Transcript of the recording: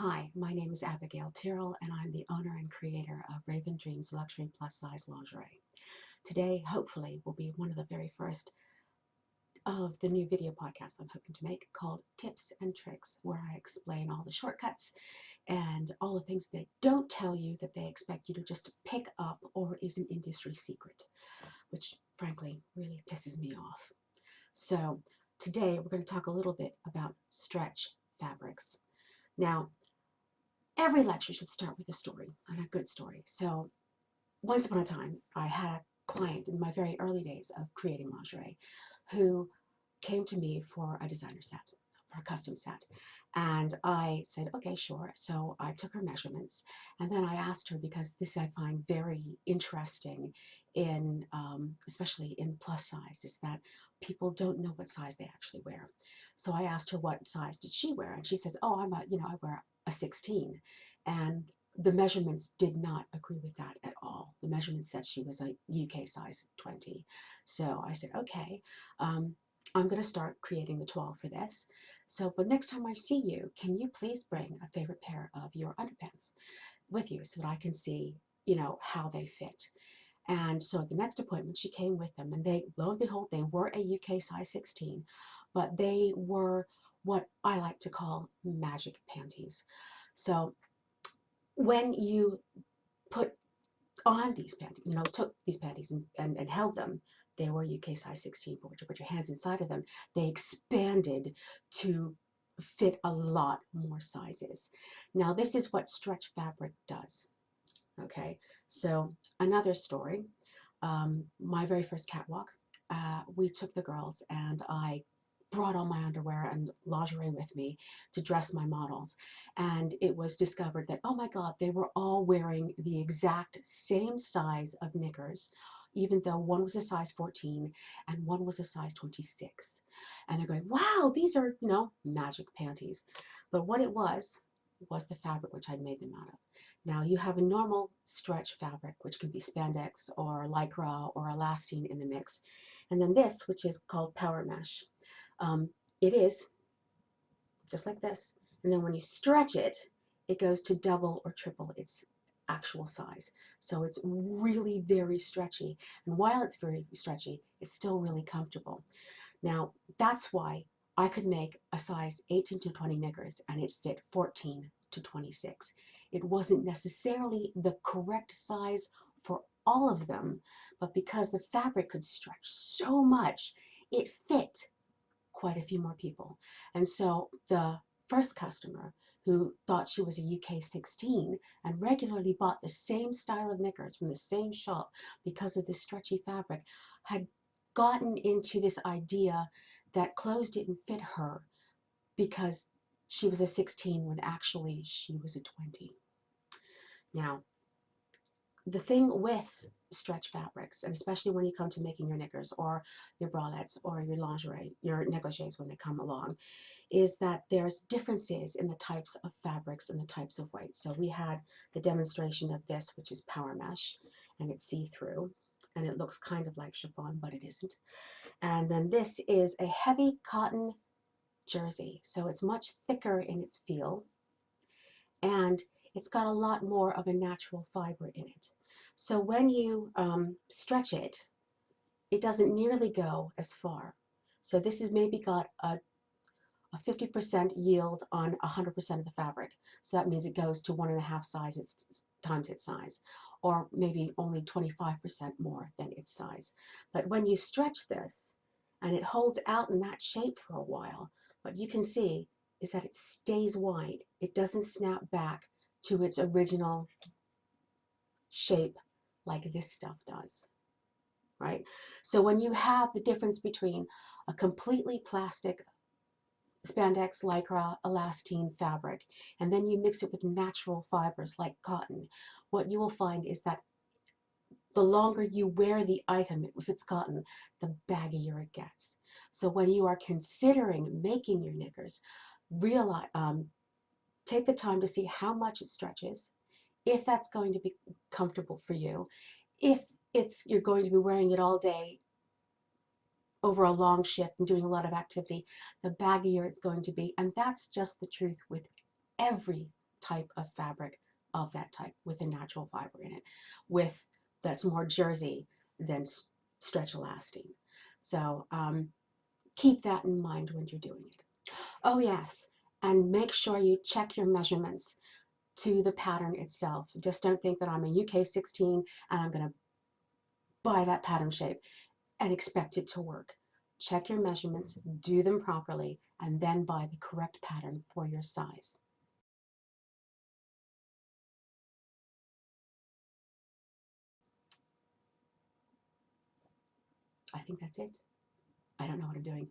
Hi, my name is Abigail Tyrrell, and I'm the owner and creator of Raven Dreams Luxury Plus Size Lingerie. Today, hopefully, will be one of the very first of the new video podcasts I'm hoping to make called Tips and Tricks, where I explain all the shortcuts and all the things they don't tell you that they expect you to just pick up or is an industry secret, which frankly really pisses me off. So today, we're going to talk a little bit about stretch fabrics. Now, every lecture should start with a story, and a good story. So once upon a time, I had a client in my very early days of creating lingerie who came to me for a designer set, for a custom set. And I said, okay, sure. So I took her measurements, and then I asked her, because this I find very interesting in, especially in plus size, is that people don't know what size they actually wear. So I asked her what size did she wear, and she says, oh, I wear a 16. And the measurements did not agree with that at all. The measurements said she was a UK size 20. So I said, okay, I'm going to start creating the toile for this. So, but next time I see you, can you please bring a favorite pair of your underpants with you so that I can see, how they fit? And so at the next appointment, she came with them, and they, lo and behold, they were a UK size 16, but they were what I like to call magic panties. So when you put on these panties, took these panties and held them, they were UK size 16, but when you put your hands inside of them, they expanded to fit a lot more sizes. Now, this is what stretch fabric does. Okay, so another story, my very first catwalk, we took the girls and I brought all my underwear and lingerie with me to dress my models. And it was discovered that, oh my God, they were all wearing the exact same size of knickers, even though one was a size 14 and one was a size 26. And they're going, wow, these are, magic panties. But what it was the fabric which I'd made them out of. Now you have a normal stretch fabric, which can be spandex or lycra or elastane in the mix. And then this, which is called power mesh. It is just like this. And then when you stretch it, it goes to double or triple its actual size. So it's really very stretchy. And while it's very stretchy, it's still really comfortable. Now, that's why I could make a size 18 to 20 knickers and it fit 14 to 26. It wasn't necessarily the correct size for all of them, but because the fabric could stretch so much, it fit quite a few more people. And so the first customer, who thought she was a UK 16 and regularly bought the same style of knickers from the same shop because of this stretchy fabric, had gotten into this idea that clothes didn't fit her because she was a 16 when actually she was a 20. Now, the thing with stretch fabrics, and especially when you come to making your knickers or your bralettes or your lingerie, your negligees when they come along, is that there's differences in the types of fabrics and the types of weight. So we had the demonstration of this, which is power mesh, and it's see-through, and it looks kind of like chiffon, but it isn't. And then this is a heavy cotton jersey, so it's much thicker in its feel, and it's got a lot more of a natural fiber in it. So when you stretch it, it doesn't nearly go as far. So this has maybe got a 50% yield on 100% of the fabric. So that means it goes to 1.5 times its size, or maybe only 25% more than its size. But when you stretch this and it holds out in that shape for a while, what you can see is that it stays wide. It doesn't snap back to its original shape like this stuff does, right? So when you have the difference between a completely plastic spandex, lycra, elastane fabric, and then you mix it with natural fibers like cotton, what you will find is that the longer you wear the item, if it's cotton, the baggier it gets. So when you are considering making your knickers, realize, take the time to see how much it stretches, if that's going to be comfortable for you, if you're going to be wearing it all day over a long shift and doing a lot of activity, the baggier it's going to be. And that's just the truth with every type of fabric of that type with a natural fiber in it, with that's more jersey than stretch elastic. So keep that in mind when you're doing it. Oh yes, and make sure you check your measurements to the pattern itself. Just don't think that I'm a UK 16 and I'm going to buy that pattern shape and expect it to work. Check your measurements, do them properly, and then buy the correct pattern for your size. I think that's it. I don't know what I'm doing.